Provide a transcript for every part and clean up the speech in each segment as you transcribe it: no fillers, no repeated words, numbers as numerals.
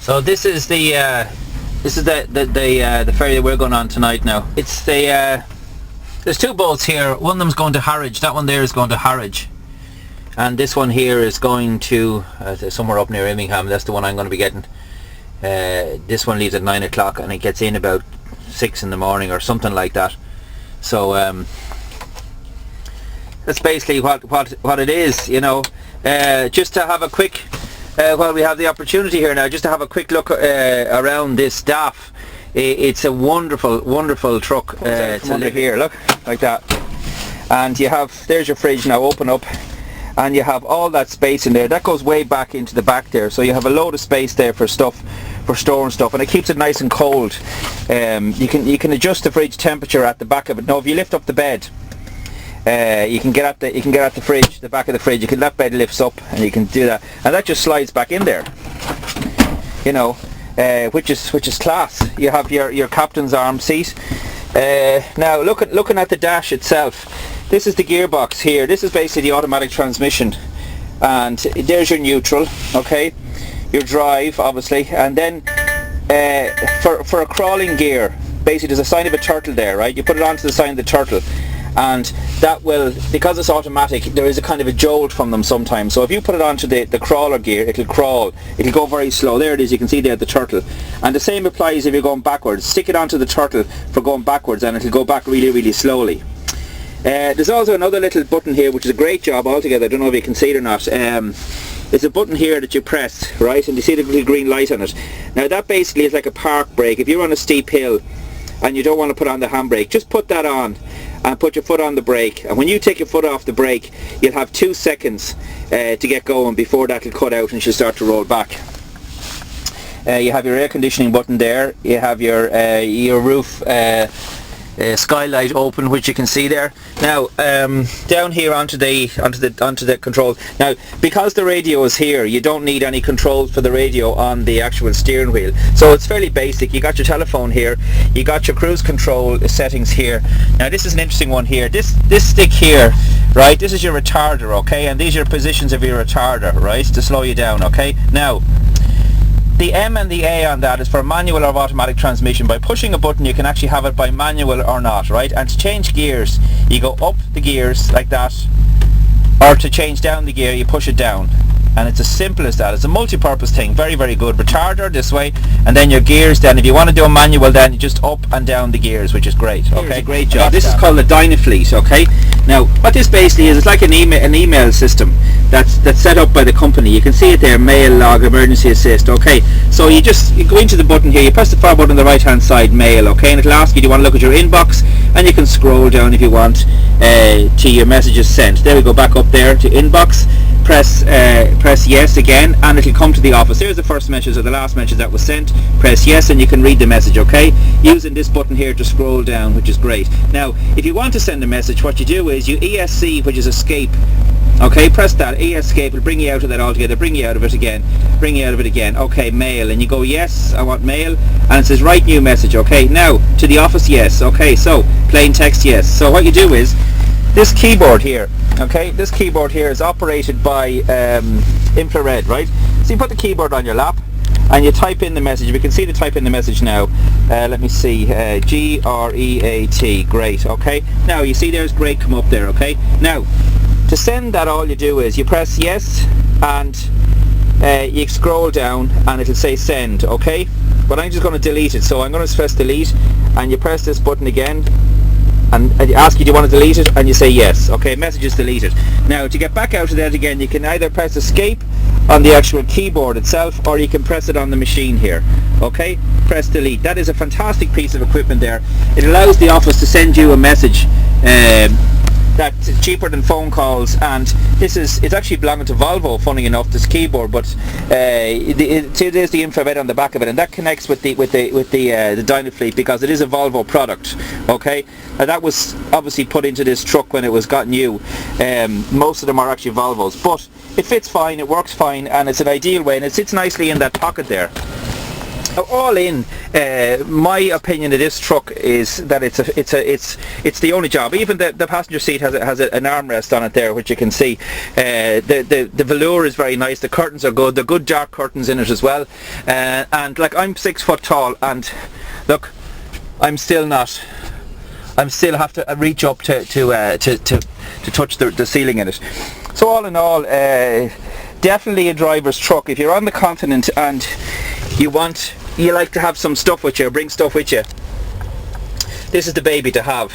So this is the ferry that we're going on tonight. Now it's the there's two boats here. One of them's going to Harwich. That one there is going to Harwich, and this one here is going to somewhere up near Immingham. That's the one I'm going to be getting. This one leaves at 9 o'clock and it gets in about 6 in the morning or something like that. So that's basically what it is, you know. Just to have a quick while we have the opportunity here now, just to have a quick look around this DAF. It's a wonderful truck to live here. Look, like that. And you have, there's your fridge now, open up, and you have all that space in there. That goes way back into the back there, so you have a load of space there for stuff, for storing stuff, and it keeps it nice and cold. You can adjust the fridge temperature at the back of it. Now if you lift up the bed, you can get at the fridge, the back of the fridge. That bed lifts up and you can do that, and that just slides back in there, you know, which is class. You have your captain's arm seat. Now looking at the dash itself, this is the gearbox here. This is basically the automatic transmission, and there's your neutral, okay, your drive obviously, and then for a crawling gear, basically there's a sign of a turtle there, right? You put it onto the sign of the turtle, and that will, because it's automatic, there is a kind of a jolt from them sometimes. So if you put it onto the crawler gear, it'll crawl, it'll go very slow. There it is, you can see there the turtle. And the same applies if you're going backwards. Stick it onto the turtle for going backwards and it'll go back really slowly. There's also another little button here which is a great job altogether. I don't know if you can see it or not. There's a button here that you press, right, and you see the little green light on it. Now that basically is like a park brake. If you're on a steep hill and you don't want to put on the handbrake, just put that on and put your foot on the brake, and when you take your foot off the brake, you'll have 2 seconds to get going before that will cut out and she'll start to roll back. You have your air conditioning button there. You have your roof skylight open, which you can see there. Now down here onto the control. Now because the radio is here, you don't need any controls for the radio on the actual steering wheel, so it's fairly basic. You got your telephone here, you got your cruise control settings here. Now this is an interesting one here. This stick here, right, this is your retarder, okay, and these are positions of your retarder, right, to slow you down, okay. Now the M and the A on that is for manual or automatic transmission. By pushing a button you can actually have it by manual or not, right? And to change gears, you go up the gears like that, or to change down the gear you push it down, and it's as simple as that. It's a multi-purpose thing, very good. Retarder this way, and then your gears, then if you want to do a manual, then you just up and down the gears, which is great. Okay, a great job. This is called the Dynafleet, okay. Now what this basically is, it's like an email system that's set up by the company. You can see it there, mail, log, emergency assist, okay. So you go into the button here, you press the fire button on the right hand side, mail, okay, and it'll ask you, do you want to look at your inbox, and you can scroll down if you want to your messages sent. There we go, back up there to inbox. Press yes again and it'll come to the office. There's the first message or the last message that was sent. Press yes and you can read the message, okay, using this button here to scroll down, which is great. Now if you want to send a message, what you do is you ESC, which is escape, okay, press that, escape, will bring you out of that altogether, bring you out of it again, okay, mail, and you go yes, I want mail, and it says write new message, okay. Now to the office, yes, okay, so plain text, yes. So what you do is, this keyboard here, okay, this keyboard here is operated by infrared, right? So you put the keyboard on your lap and you type in the message. We can see to type in the message now. Let me see, GREAT, great, okay. Now you see there's great come up there, okay. Now to send that, all you do is you press yes and you scroll down and it'll say send, okay. But I'm just going to delete it, so I'm going to press delete, and you press this button again and you ask you, do you want to delete it, and you say yes, okay, message is deleted. Now to get back out of that again, you can either press escape on the actual keyboard itself, or you can press it on the machine here, okay. Press delete. That is a fantastic piece of equipment there. It allows the office to send you a message that's cheaper than phone calls, and it's actually belonging to Volvo, funny enough, this keyboard, but there's the infrared on the back of it, and that connects with the Dynafleet because it is a Volvo product, okay. That was obviously put into this truck when it was got new. Most of them are actually Volvos, but it fits fine, it works fine, and it's an ideal way, and it sits nicely in that pocket there. All in, my opinion of this truck is that it's the only job. Even the passenger seat has an armrest on it there, which you can see. The velour is very nice. The curtains are good. They're good dark curtains in it as well. And like, I'm 6 foot tall, and look, I'm still have to reach up to touch the ceiling in it. So all in all, definitely a driver's truck. If you're on the continent and you like to have some stuff with you, bring stuff with you, this is the baby to have.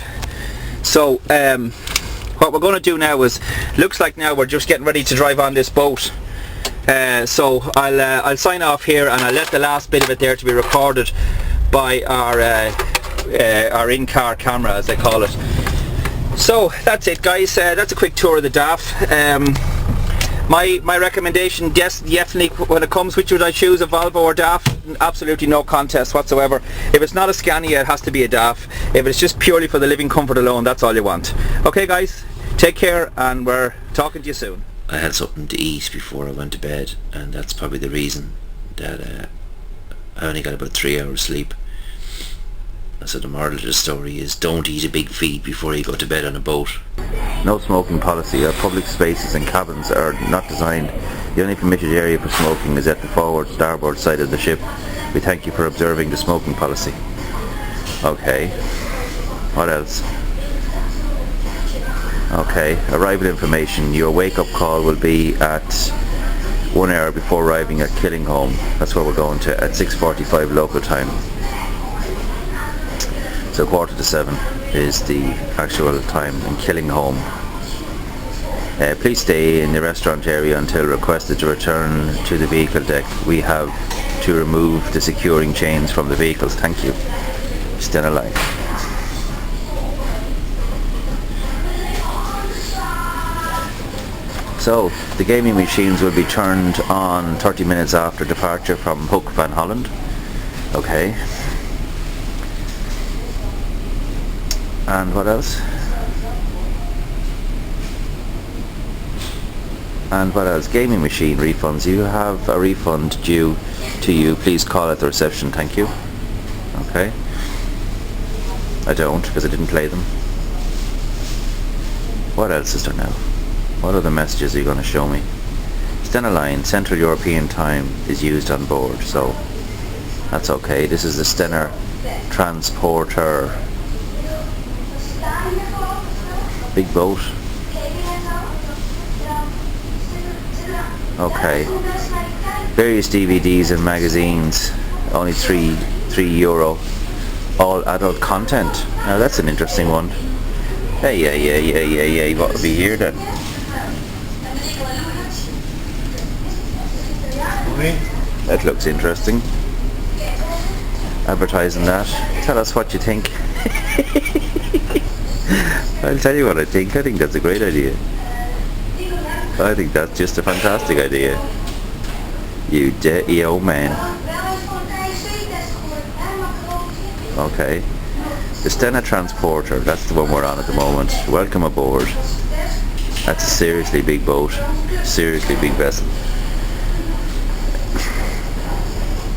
So what we're going to do now is, looks like now we're just getting ready to drive on this boat. So I'll sign off here, and I'll let the last bit of it there to be recorded by our in-car camera, as they call it. So that's it, guys. That's a quick tour of the DAF. My recommendation, definitely, when it comes, which would I choose, a Volvo or DAF? Absolutely no contest whatsoever. If it's not a Scania, it has to be a DAF. If it's just purely for the living comfort alone, that's all you want. Okay guys, take care, and we're talking to you soon. I had something to eat before I went to bed, and that's probably the reason that I only got about 3 hours sleep. So the moral of the story is, don't eat a big feed before you go to bed on a boat. No smoking policy. Our public spaces and cabins are not designed. The only permitted area for smoking is at the forward starboard side of the ship. We thank you for observing the smoking policy. Okay, what else? Okay, arrival information. Your wake-up call will be at 1 hour before arriving at Killingholme. That's where we're going to, at 6:45 local time. So 6:45 is the actual time in Killingholme. Please stay in the restaurant area until requested to return to the vehicle deck. We have to remove the securing chains from the vehicles. Thank you. Stay alive. So the gaming machines will be turned on 30 minutes after departure from Hoek van Holland. Okay. And what else? And what else? Gaming machine refunds. You have a refund due to you. Please call at the reception. Thank you. Okay. I don't, because I didn't play them. What else is there now? What other messages are you going to show me? Stena Line, Central European Time is used on board, so that's okay. This is the Stena Transporter. Big boat. Okay. Various DVDs and magazines, only €3. All adult content. Now that's an interesting one. Hey, what will be here then? That looks interesting. Advertising that. Tell us what you think. I'll tell you what I think. I think that's a great idea. I think that's just a fantastic idea. You dirty old man. Okay. The Stena Transporter, that's the one we're on at the moment. Welcome aboard. That's a seriously big boat. Seriously big vessel.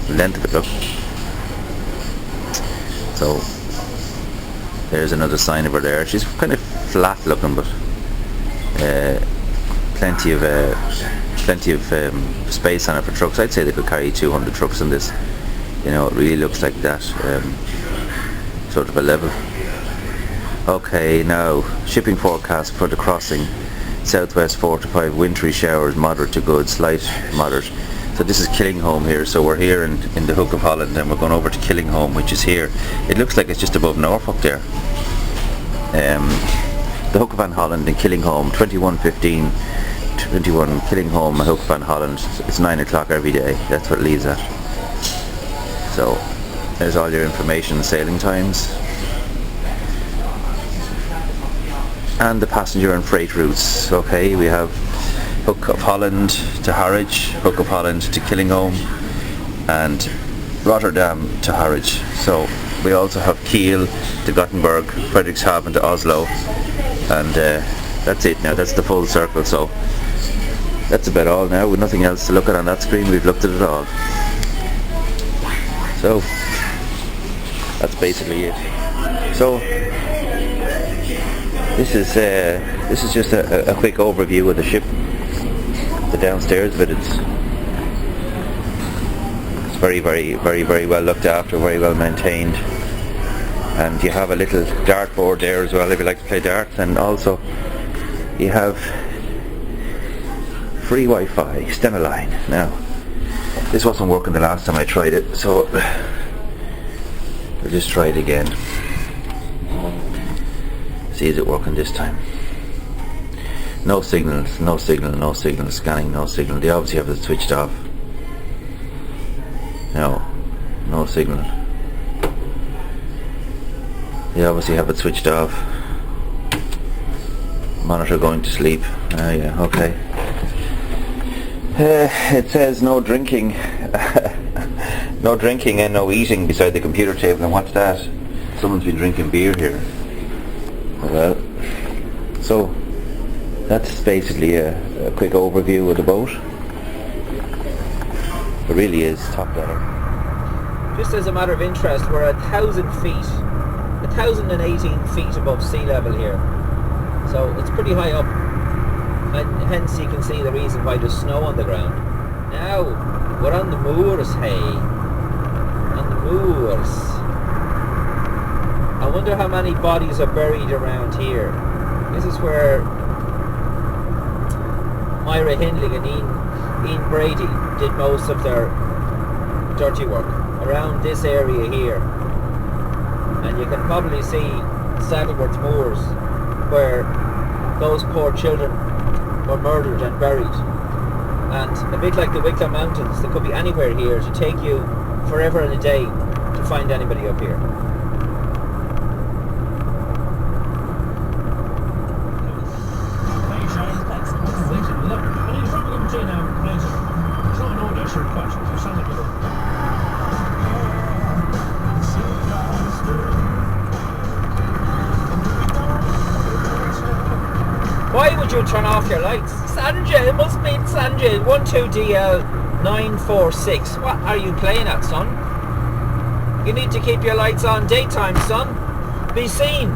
The length of it, look. So there's another sign over there. She's kind of flat looking, but plenty of space on it for trucks. I'd say they could carry 200 trucks in this. You know, it really looks like that sort of a level. Okay, now shipping forecast for the crossing. Southwest 4 to 5 wintry showers, moderate to good, slight moderate. So this is Killingholme here, so we're here in the Hook of Holland, and we're going over to Killingholme, which is here. It looks like it's just above Norfolk there. The Hook van Holland in Killingholme, 21:15, 21 Killingholme, Hook van Holland. It's 9 o'clock every day. That's what it leaves at. So there's all your information, sailing times, and the passenger and freight routes. Okay, we have Hook of Holland to Harwich, Hook of Holland to Killingholme, and Rotterdam to Harwich. So we also have Kiel to Gothenburg, Frederikshavn to Oslo, and that's it now. That's the full circle. So that's about all now. With nothing else to look at on that screen, we've looked at it all. So that's basically it. So this is just a quick overview of the ship. The downstairs of it, it's very well looked after, very well maintained, and you have a little dartboard there as well if you like to play darts, and also you have free Wi-Fi, Stena line. Now this wasn't working the last time I tried it, so I'll just try it again. See, is it working this time? No signals, scanning, no signal. They obviously have it switched off. No signal. They obviously have it switched off. Monitor going to sleep. Yeah, okay. It says no drinking. No drinking and no eating beside the computer table. And what's that? Someone's been drinking beer here. Well, so that's basically a quick overview of the boat. It really is top level. Just as a matter of interest, we're 1,000 feet, 1,018 feet above sea level here. So it's pretty high up, and hence you can see the reason why there's snow on the ground. Now, we're on the moors, hey. On the moors. I wonder how many bodies are buried around here. This is where Myra Hindley and Ian Brady did most of their dirty work, around this area here. And you can probably see Saddleworth Moors, where those poor children were murdered and buried. And a bit like the Wicklow Mountains, there could be anywhere here to take you forever and a day to find anybody up here. Why would you turn off your lights? Sanjay, it must be Sanjay, 12DL946. What are you playing at, son? You need to keep your lights on daytime, son. Be seen.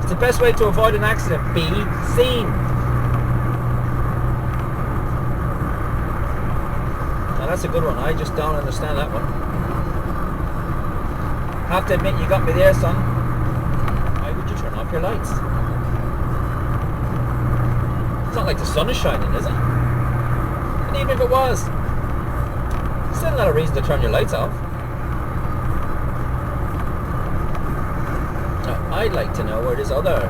It's the best way to avoid an accident. Be seen. Now that's a good one. I just don't understand that one. Have to admit, you got me there, son. Why would you turn off your lights? It's not like the sun is shining, is it? And even if it was, still not a reason to turn your lights off. Now, I'd like to know where this other...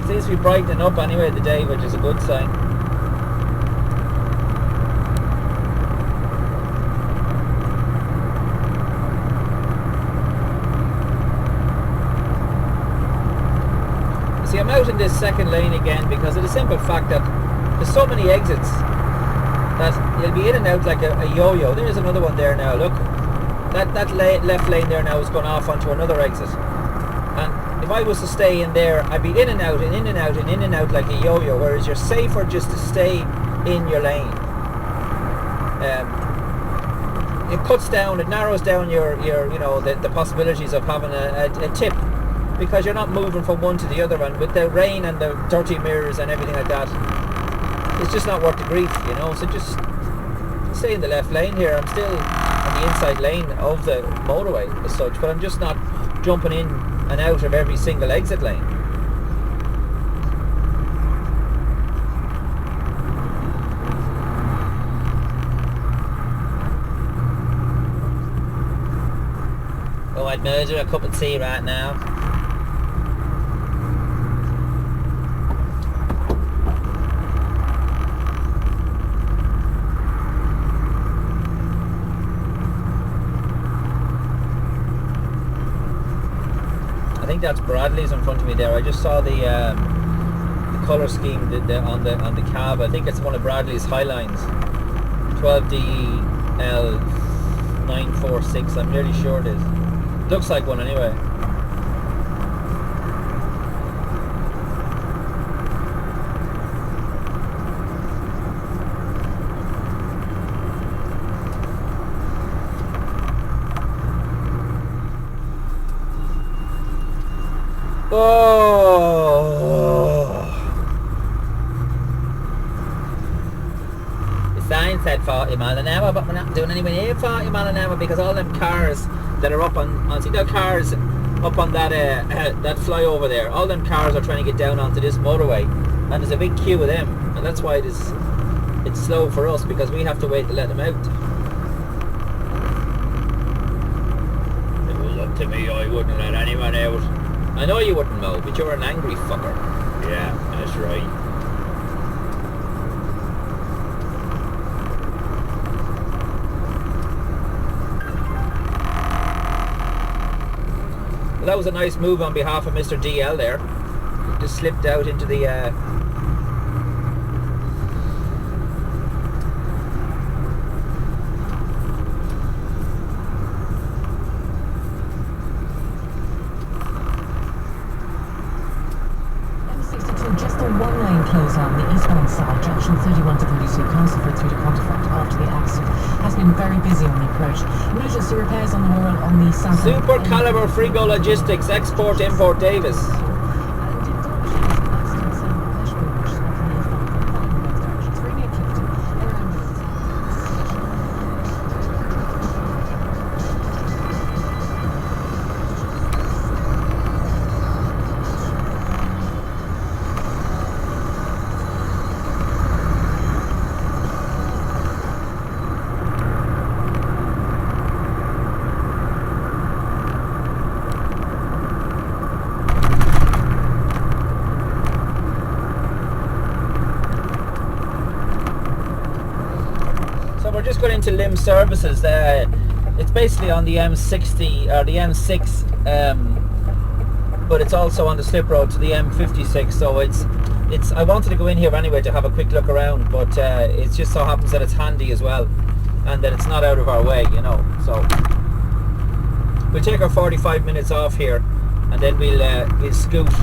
Seems to be brightening up anyway the day, which is a good sign. See, I'm out in this second lane again because of the simple fact that there's so many exits that you'll be in and out like a yo-yo. There's another one there now, look. That left lane there now is going off onto another exit. And if I was to stay in there, I'd be in and out and in and out and in and out like a yo-yo, whereas you're safer just to stay in your lane. it cuts down, it narrows down your you know, the possibilities of having a tip, because you're not moving from one to the other, and with the rain and the dirty mirrors and everything like that, it's just not worth the grief, you know. So just stay in the left lane here. I'm still on the inside lane of the motorway as such, but I'm just not jumping in and out of every single exit lane. Oh, I'd murder a cup of tea right now. I think that's Bradley's in front of me there. I just saw the colour scheme on the cab. I think it's one of Bradley's Highlines, 12DL946. I'm nearly sure it is. Looks like one anyway. Oh! The sign said 40 mile an hour, but we're not doing anywhere near 40 mile an hour because all them cars that are up on see the cars up on that that flyover there, all them cars are trying to get down onto this motorway, and there's a big queue of them, and that's why it's slow for us, because we have to wait to let them out. If it was up to me, I wouldn't let anyone out. I know you wouldn't, Mo, but you're an angry fucker. Yeah, that's right. Well, that was a nice move on behalf of Mr. DL there. Just slipped out into the... Just a one-lane close on the eastbound side, junction 31 to 32, Castleford through to Pontefract after the accident. Has been very busy on the approach. Emergency repairs on the Wirral on the south. Super Caliber Frigo Logistics, Export Import Davis. We're just going into Lim Services. It's basically on the M60 or the M6, but it's also on the slip road to the M56. So it's. I wanted to go in here anyway to have a quick look around, but it just so happens that it's handy as well, and that it's not out of our way, you know. So we'll take our 45 minutes off here, and then we'll scoot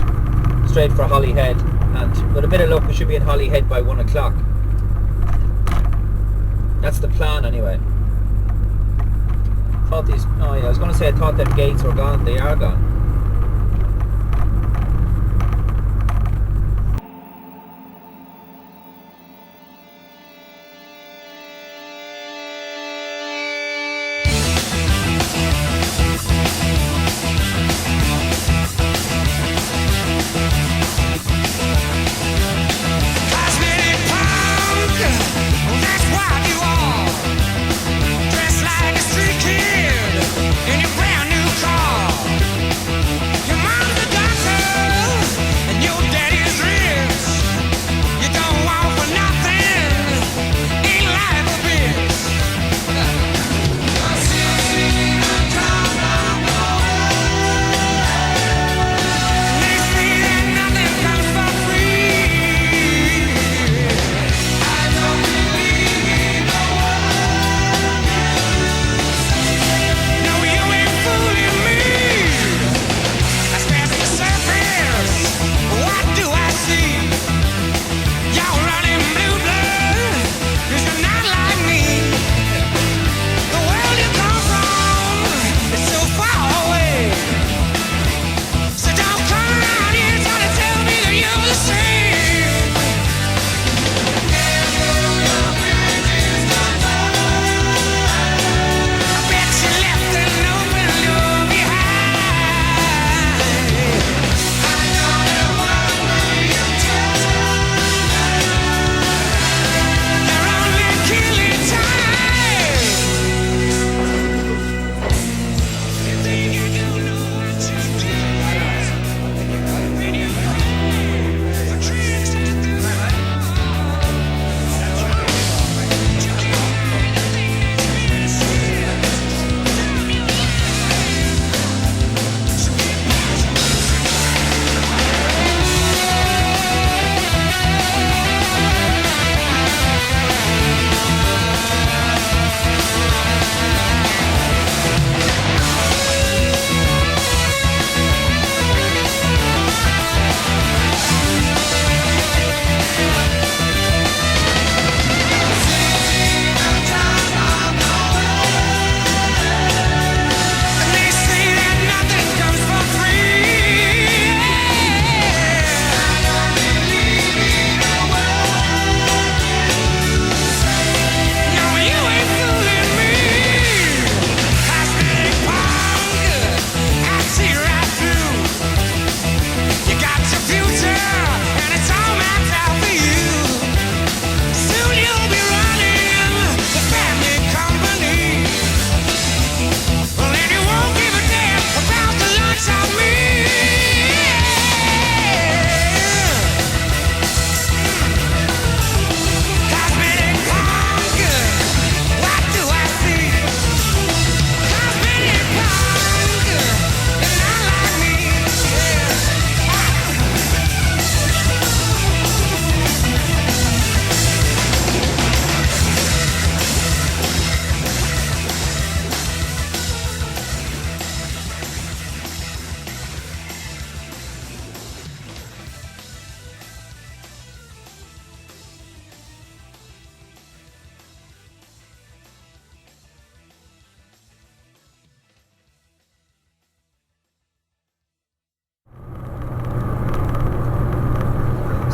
straight for Holyhead, and with a bit of luck we should be at Holyhead by 1 o'clock. That's the plan anyway. I was going to say I thought them gates were gone. They are gone. In your brand new car.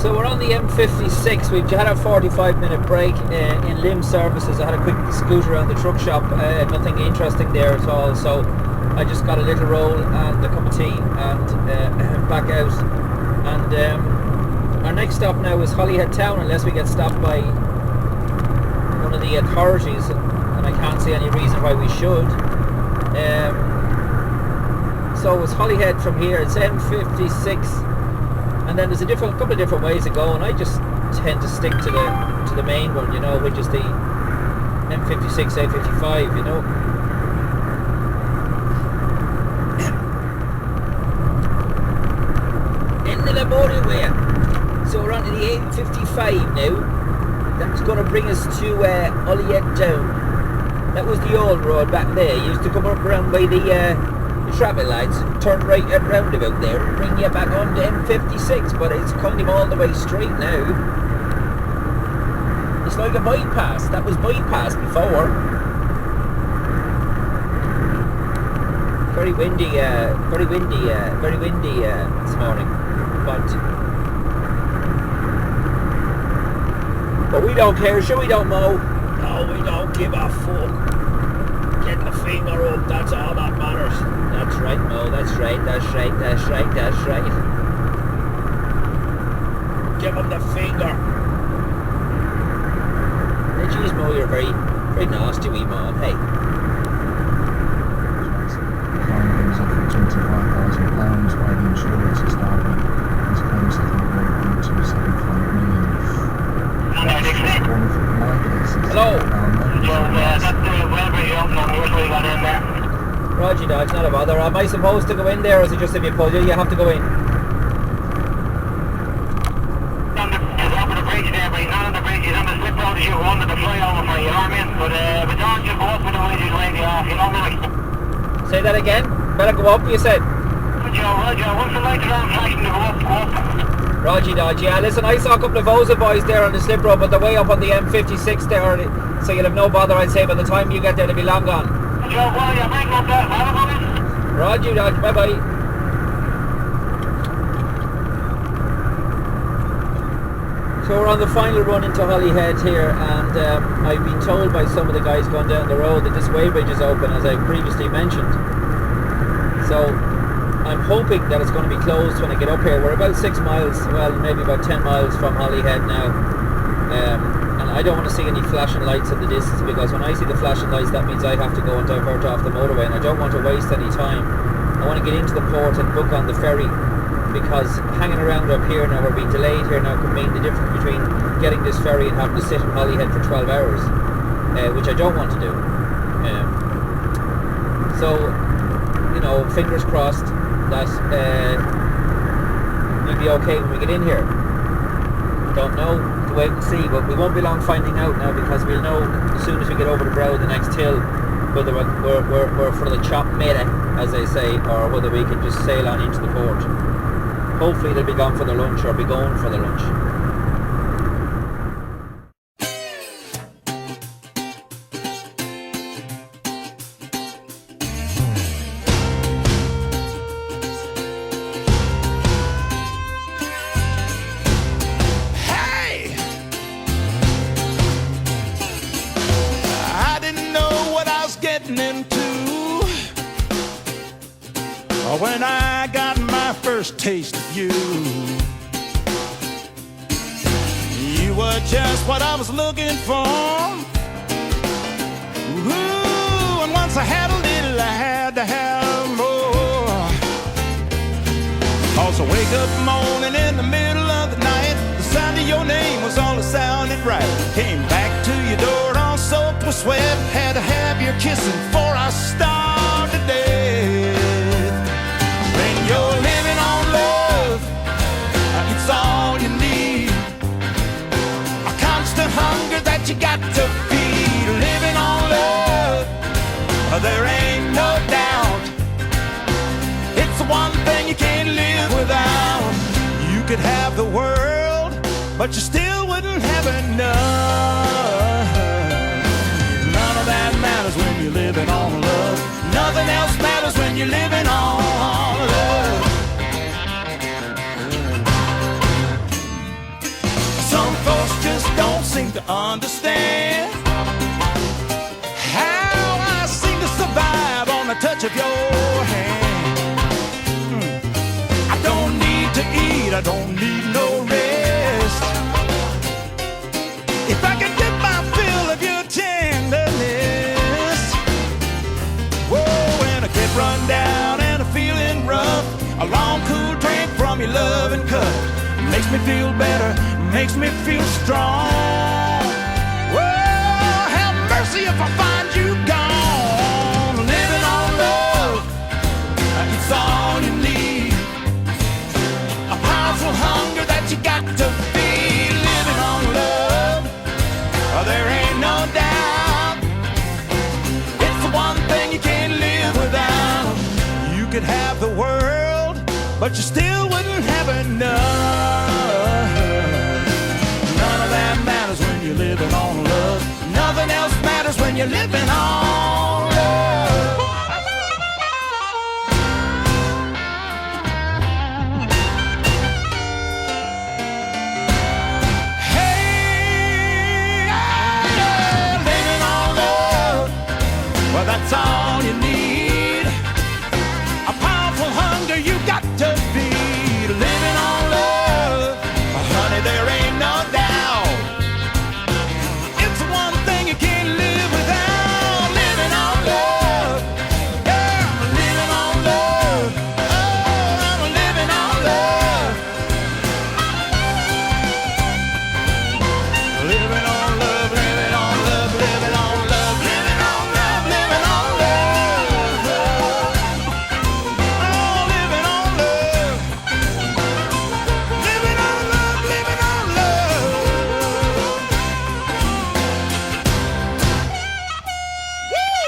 So we're on the M56. We've had a 45-minute break in limb services. I had a quick scoot around the truck shop. Nothing interesting there at all. So I just got a little roll and a cup of tea and back out. And our next stop now is Holyhead Town, unless we get stopped by one of the authorities, and I can't see any reason why we should. So it's Holyhead from here. It's M56. And then there's a couple of different ways to go, and I just tend to stick to the main one, you know, which is the M56, A55, you know. End of the motorway. So we're on to the A55 now. That's going to bring us to Holyhead Town. That was the old road back there. You used to come up around by the traffic lights and turn right at roundabout there and bring you back on to M56, but it's kind of all the way straight now. It's like a bypass. That was bypass before. Very windy this morning, but we don't care, sure we don't mow. No, we don't give a fuck. Get the finger up, that's all that matters. That's right, Mo, that's right. Give him the finger. Hey, geez, Mo, you're very, very nasty, wee Mo. Hey. Findings of £25,000 by the insurance establishment. His claim settlement rate 1.275 million. Hello. Roger, dog, not a bother. Am I supposed to go in there, or is it just if you pull you have to go in? Say that again? Better go up, you said? Roger, dog, yeah. Listen, I saw a couple of Vosa boys there on the slip road, but they're way up on the M56 there, so you'll have no bother, I'd say. By the time you get there, they'll be long gone. Roger, dog, bye-bye. So we're on the final run into Holyhead here, and I've been told by some of the guys going down the road that this weighbridge is open, as I previously mentioned. So I'm hoping that it's going to be closed when I get up here. We're about 6 miles, well, maybe about 10 miles from Holyhead now. And I don't want to see any flashing lights in the distance, because when I see the flashing lights, that means I have to go and divert off the motorway, and I don't want to waste any time. I want to get into the port and book on the ferry, because hanging around up here now, or being delayed here now, could mean the difference between getting this ferry and having to sit in Holyhead for 12 hours, which I don't want to do. So, you know, fingers crossed that we'll be okay when we get in here. Don't know, to wait and see, but we won't be long finding out now, because we'll know as soon as we get over the brow of the next hill whether we're for the chop meta, as they say, or whether we can just sail on into the port. Hopefully they'll be gone for their lunch, or be going for their lunch. When I got my first taste of you, you were just what I was looking for. Ooh, and once I had a little, I had to have more. Also wake up morning in the middle of the night, the sound of your name was all that sounded right. Came back to your door all soaked with sweat, had to have your kissing before I started the day. You're living on love, it's all you need. A constant hunger that you got to feed. Living on love, there ain't no doubt. It's the one thing you can't live without. You could have the world, but you still wouldn't have enough. None of that matters when you're living on love. Nothing else matters when you're living on love. me feel better, makes me feel strong. Well, have mercy if I find you gone. Living on love, it's all you need. A powerful hunger that you got to feed. Living on love, there ain't no doubt. It's the one thing you can't live without. You could have the world, but you still wouldn't have enough. None of that matters when you're living on love. Nothing else matters when you're living on love. Hey, yeah, living on love, well, that's all you need. A powerful hunger you got to feed. Living on love, honey, there ain't no doubt. It's the one thing you can't live without. Living on love, yeah, I'm living on love. Oh, I'm living on love. Living on love, living on love, living on love, living on love, living on love. Oh, living on love. Living on love, living on love. Woo!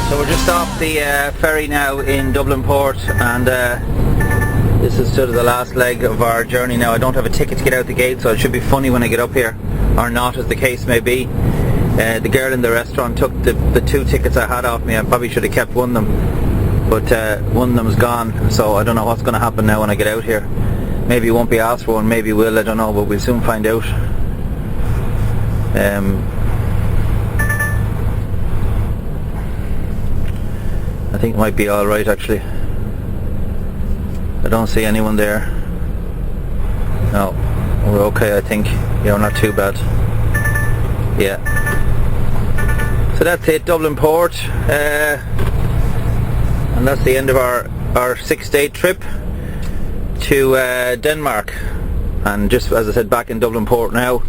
So we're just off the ferry now in Dublin Port, and this is sort of the last leg of our journey now. I don't have a ticket to get out the gate, so it should be funny when I get up here, or not, as the case may be. The girl in the restaurant took the 2 tickets I had off me. I probably should have kept one of them, but one of them's gone, so I don't know what's going to happen now when I get out here. Maybe you won't be asked for one, maybe you will, I don't know, but we'll soon find out. I think it might be alright actually. I don't see anyone there. No, we're okay I think. Yeah, we're not too bad. Yeah. So that's it, Dublin Port. And that's the end of our 6-day trip to Denmark. And just as I said, back in Dublin Port now.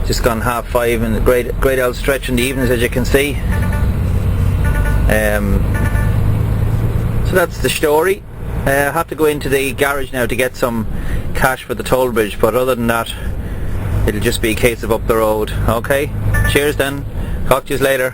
Just gone 5:30 and a great old stretch in the evenings, as you can see. So that's the story. I have to go into the garage now to get some cash for the toll bridge, but other than that it'll just be a case of up the road. Okay, cheers then, talk to you later.